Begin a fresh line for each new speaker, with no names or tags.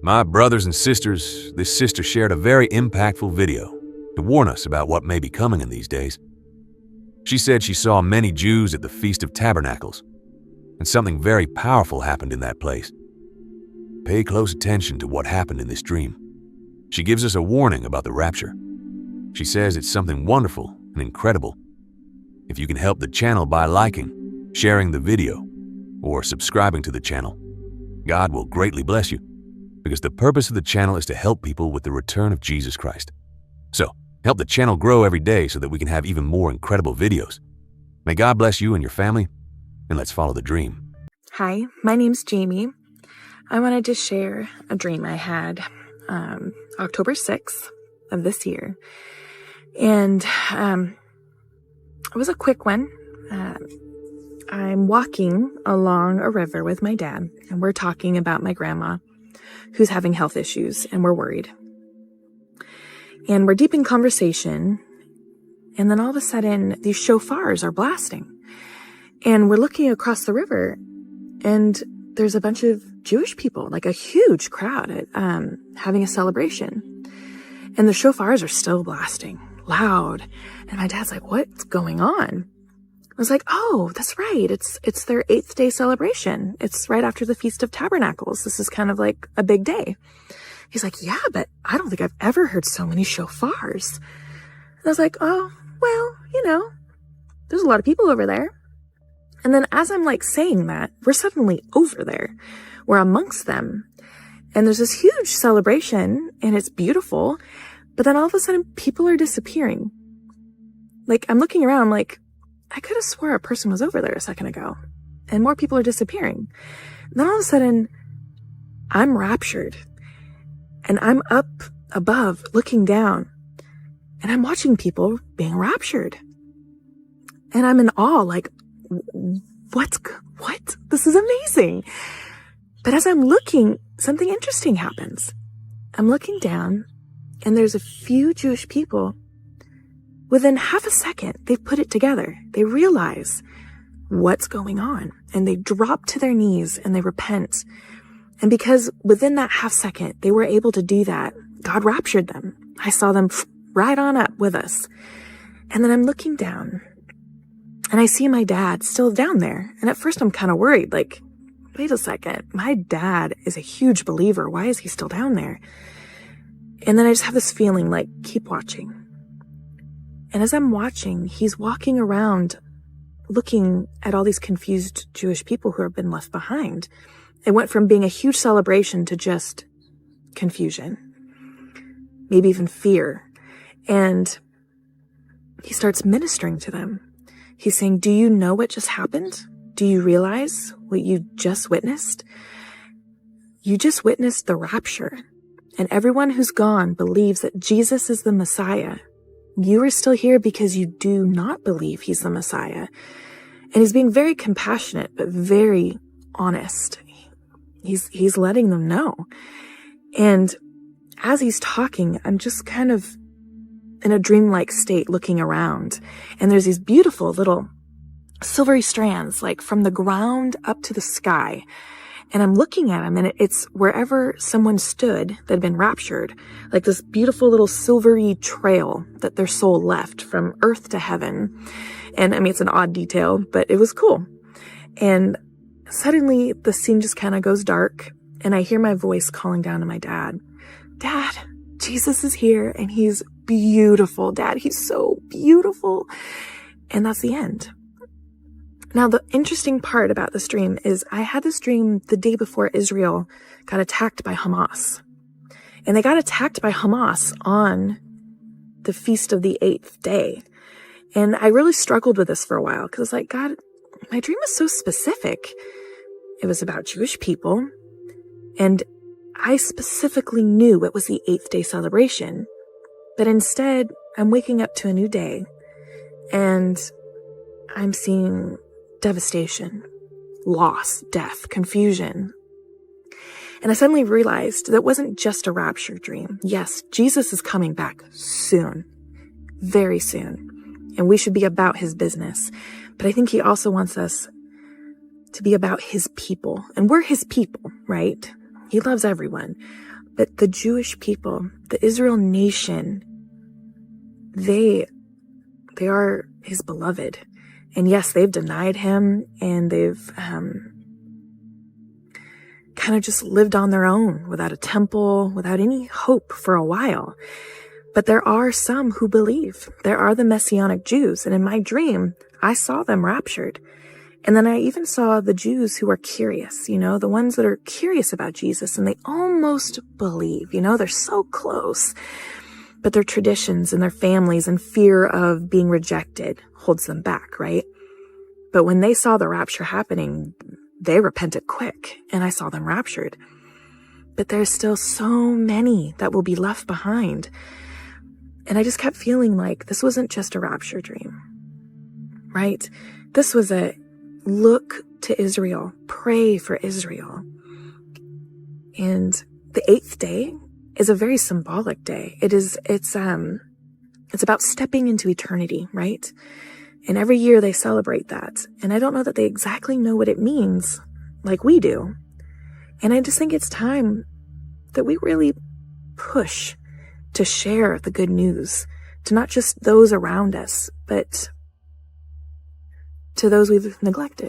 My brothers and sisters, this sister shared a very impactful video to warn us about what may be coming in these days. She said she saw many Jews at the Feast of Tabernacles, and something very powerful happened in that place. Pay close attention to what happened in this dream. She gives us a warning about the rapture. She says it's something wonderful and incredible. If you can help the channel by liking, sharing the video, or subscribing to the channel, God will greatly bless you, because the purpose of the channel is to help people with the return of Jesus Christ. So, help the channel grow every day so that we can have even more incredible videos. May God bless you and your family, and let's follow the dream.
Hi, my name's Jamie. I wanted to share a dream I had October 6th of this year. And it was a quick one. I'm walking along a river with my dad, and we're talking about my grandma who's having health issues, and we're worried. And we're deep in conversation, and then all of a sudden, these shofars are blasting. And we're looking across the river, and there's a bunch of Jewish people, like a huge crowd having a celebration. And the shofars are still blasting, loud. And my dad's like, what's going on? I was like, oh, that's right. It's their 8th day celebration. It's right after the Feast of Tabernacles. This is kind of like a big day. He's like, yeah, but I don't think I've ever heard so many shofars. And I was like, oh, well, there's a lot of people over there. And then as I'm like saying that, we're suddenly over there. We're amongst them. And there's this huge celebration, and it's beautiful. But then all of a sudden, people are disappearing. Like, I'm looking around, I'm like, I could have swore a person was over there a second ago. And more people are disappearing. And then all of a sudden, I'm raptured. And I'm up above, looking down. And I'm watching people being raptured. And I'm in awe, like, what? This is amazing. But as I'm looking, something interesting happens. I'm looking down, and there's a few Jewish people. Within half a second, they've put it together. They realize what's going on, and they drop to their knees and they repent. And because within that half second, they were able to do that, God raptured them. I saw them right on up with us. And then I'm looking down, and I see my dad still down there. And at first I'm kind of worried, like, wait a second, my dad is a huge believer. Why is he still down there? And then I just have this feeling like, keep watching. And as I'm watching, he's walking around looking at all these confused Jewish people who have been left behind. It went from being a huge celebration to just confusion, maybe even fear. And he starts ministering to them. He's saying, do you know what just happened? Do you realize what you just witnessed? You just witnessed the rapture. And everyone who's gone believes that Jesus is the Messiah. You are still here because you do not believe he's the Messiah. And he's being very compassionate, but very honest. He's letting them know. And as he's talking, I'm just kind of in a dreamlike state looking around. And there's these beautiful little silvery strands, like from the ground up to the sky. And I'm looking at them, and it's wherever someone stood that had been raptured, like this beautiful little silvery trail that their soul left from earth to heaven. And I mean, it's an odd detail, but it was cool. And suddenly the scene just kind of goes dark, and I hear my voice calling down to my dad. Dad, Jesus is here, and he's beautiful. Dad, he's so beautiful. And that's the end. Now, the interesting part about this dream is I had this dream the day before Israel got attacked by Hamas. And they got attacked by Hamas on the feast of the 8th day. And I really struggled with this for a while because I was like, God, my dream is so specific. It was about Jewish people. And I specifically knew it was the 8th day celebration. But instead, I'm waking up to a new day. And I'm seeing devastation, loss, death, confusion. And I suddenly realized that wasn't just a rapture dream. Yes, Jesus is coming back soon, very soon, and we should be about his business. But I think he also wants us to be about his people, and we're his people, right? He loves everyone. But the Jewish people, the Israel nation, they are his beloved. And yes, they've denied him, and they've kind of just lived on their own without a temple, without any hope for a while. But there are some who believe. There are the Messianic Jews. And in my dream, I saw them raptured. And then I even saw the Jews who are curious, the ones that are curious about Jesus, and they almost believe, they're so close. But their traditions and their families and fear of being rejected holds them back, right? But when they saw the rapture happening, they repented quick, and I saw them raptured. But there's still so many that will be left behind. And I just kept feeling like this wasn't just a rapture dream, right? This was a look to Israel, pray for Israel. And the 8th day is a very symbolic day. It's about stepping into eternity, right? And every year they celebrate that. And I don't know that they exactly know what it means like we do. And I just think it's time that we really push to share the good news to not just those around us, but to those we've neglected.